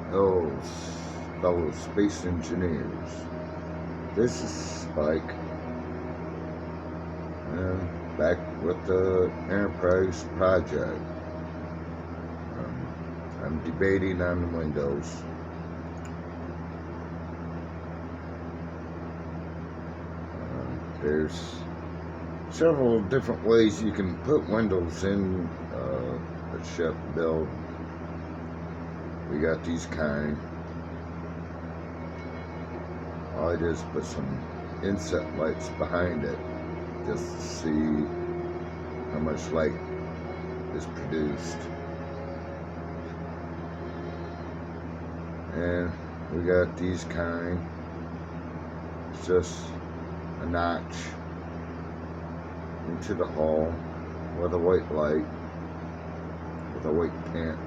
Hello, fellow space engineers. This is Spike, and back with the Enterprise project. I'm debating on the windows. There's several different ways you can put windows in a ship build. We got these kind. All I did is put some inset lights behind it just to see how much light is produced. And we got these kind. It's just a notch into the hull with a white light, with a white paint,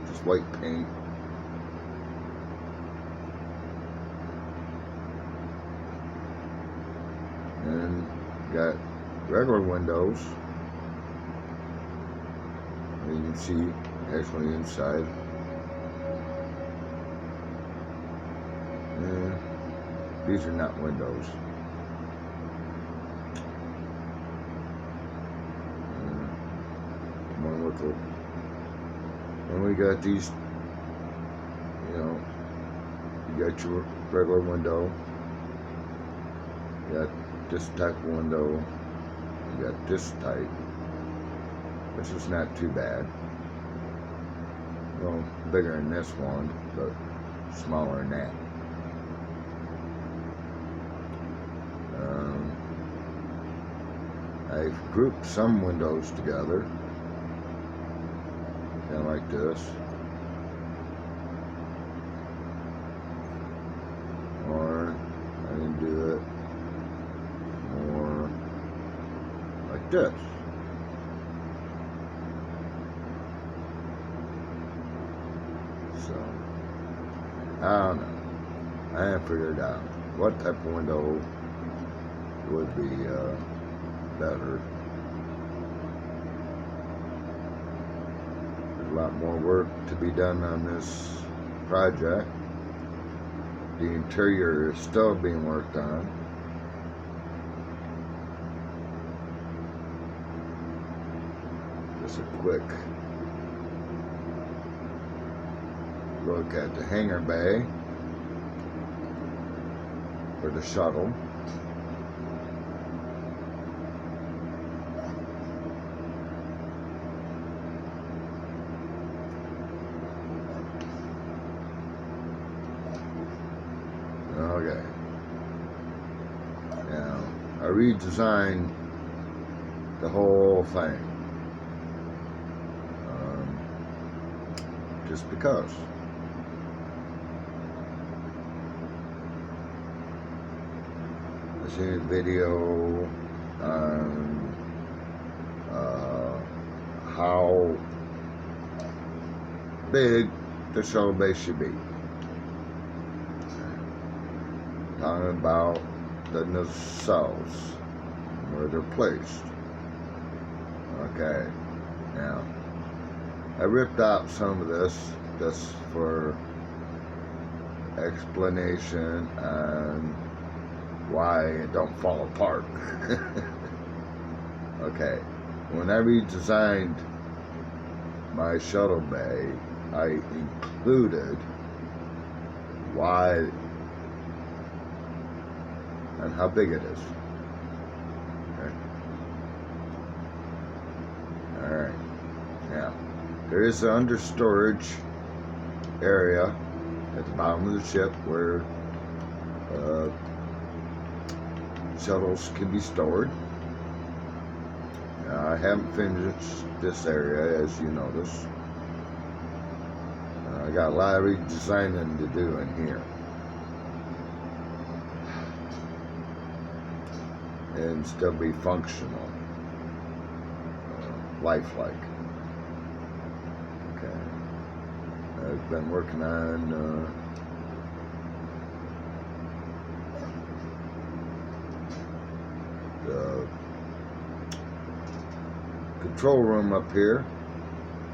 just white paint. And got regular windows. You can see actually inside. And these are not windows. One with the, and we got these, you got your regular window. You got this type of window, you got this type, which is not too bad. Well, bigger than this one, but smaller than that. I've grouped some windows together, kind of like this. Or I can do it more like this. So, I don't know. I haven't figured out what type of window would be better. There's a lot more work to be done on this project. The interior is still being worked on. Just a quick look at the hangar bay for the shuttle. Okay. Now, I redesigned the whole thing. Just because. I seen a video on how big the shuttle bay should be. Talking about the nacelles, where they're placed. Okay, now I ripped out some of this just for explanation on why it don't fall apart. Okay, when I redesigned my shuttle bay, I included why and how big it is. Okay. Alright. Now, there is an under storage area at the bottom of the ship where shuttles can be stored. I haven't finished this area, as you notice. I got a lot of redesigning to do in here. And still be functional, lifelike. Okay, I've been working on the control room up here.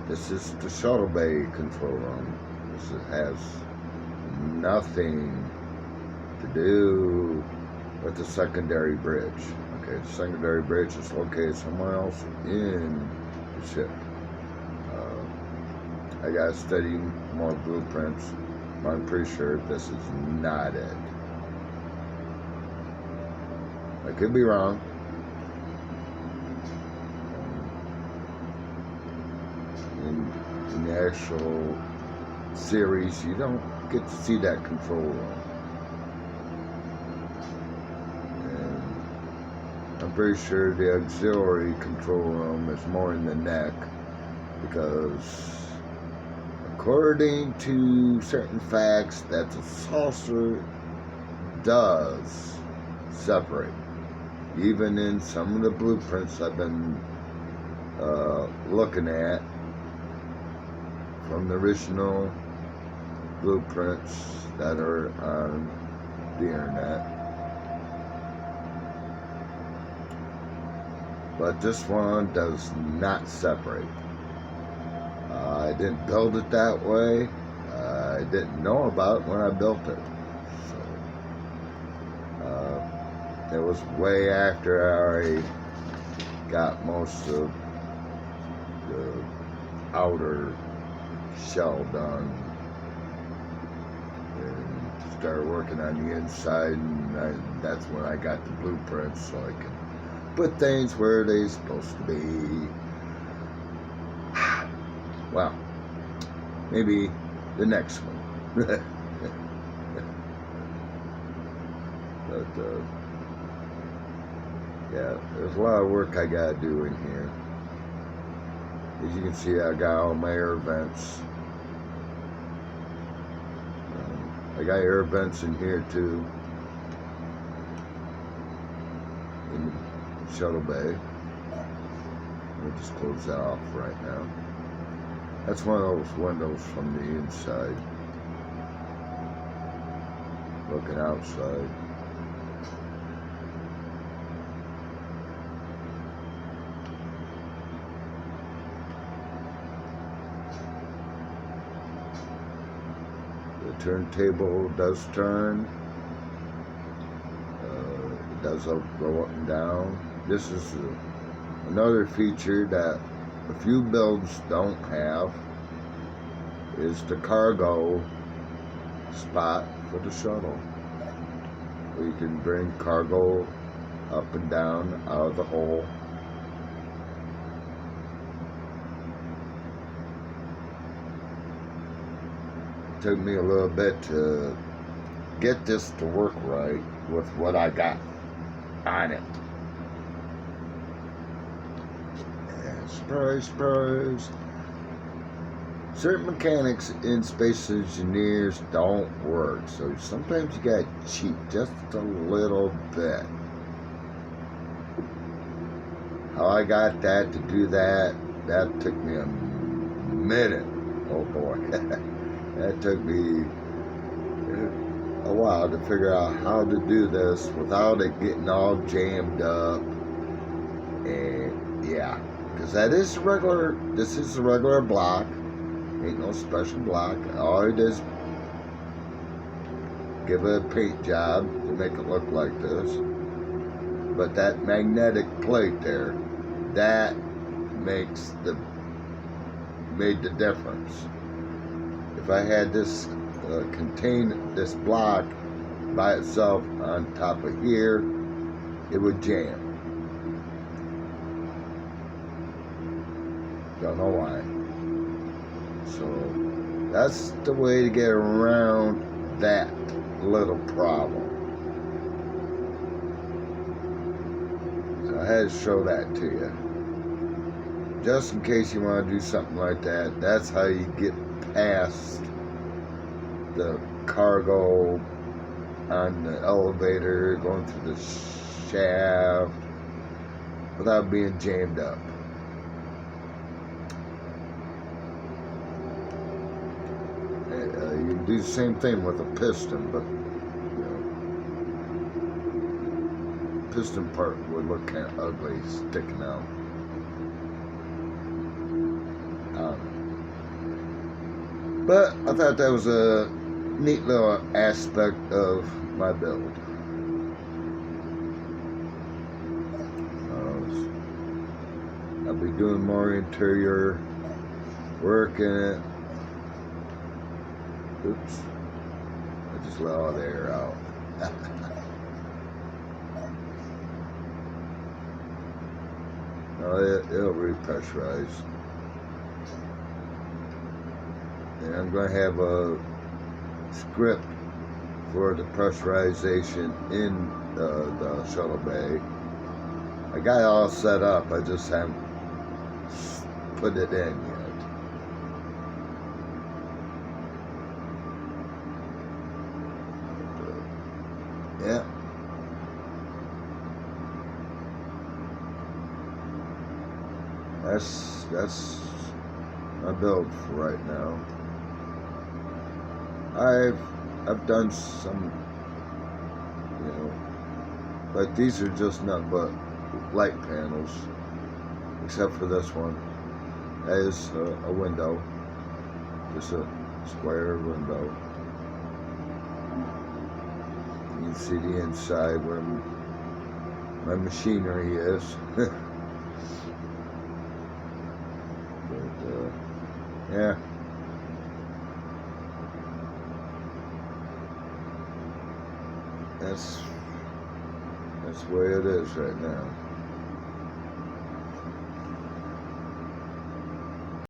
This is the shuttle bay control room. This has nothing to do with the secondary bridge. Okay, the secondary bridge is located somewhere else in the ship. I gotta study more blueprints. I'm pretty sure this is not it. I could be wrong. In the actual series, you don't get to see that control room. And I'm pretty sure the auxiliary control room is more in the neck, because according to certain facts, that the saucer does separate. Even in some of the blueprints I've been looking at from the original blueprints that are on the internet. But this one does not separate. I didn't build it that way. I didn't know about it when I built it. So, it was way after I got most of the outer shell done and started working on the inside, and that's when I got the blueprints so I can put things where they're supposed to be. Well, maybe the next one. But yeah, there's a lot of work I gotta do in here. As you can see, I got all my air vents. I got air vents in here too, in the shuttle bay. We'll just close that off right now. That's one of those windows from the inside, looking outside. The turntable does turn. It does go up and down. This is another feature that a few builds don't have, is the cargo spot for the shuttle, where you can bring cargo up and down out of the hole. It took me a little bit to get this to work right with what I got on it. Surprise, surprise. Certain mechanics in Space Engineers don't work, so sometimes you gotta cheat just a little bit. How I got that to do that, that took me a minute. Oh boy. That took me a while to figure out how to do this without it getting all jammed up. And yeah. Because this is a regular block. Ain't no special block. All it is, give it a paint job to make it look like this. But that magnetic plate there, that made the difference. If I had this contain this block by itself on top of here, it would jam. Don't know why. So that's the way to get around that little problem. So I had to show that to you. Just in case you want to do something like that, that's how you get past the cargo on the elevator, going through the shaft, without being jammed up. You can do the same thing with a piston, but piston part would look kind of ugly sticking out. But I thought that was a neat little aspect of my build. I'll be doing more interior work in it. Oops. I just let all the air out. No, it'll repressurize. And I'm going to have a script for the pressurization in the shuttle bay. I got it all set up, I just haven't put it in yet. Yeah. That's my build for right now. I've done some, you know, but these are just not but light panels, except for this one. That is a window, just a square window. You can see the inside where my machinery is. But yeah. That's the way it is right now.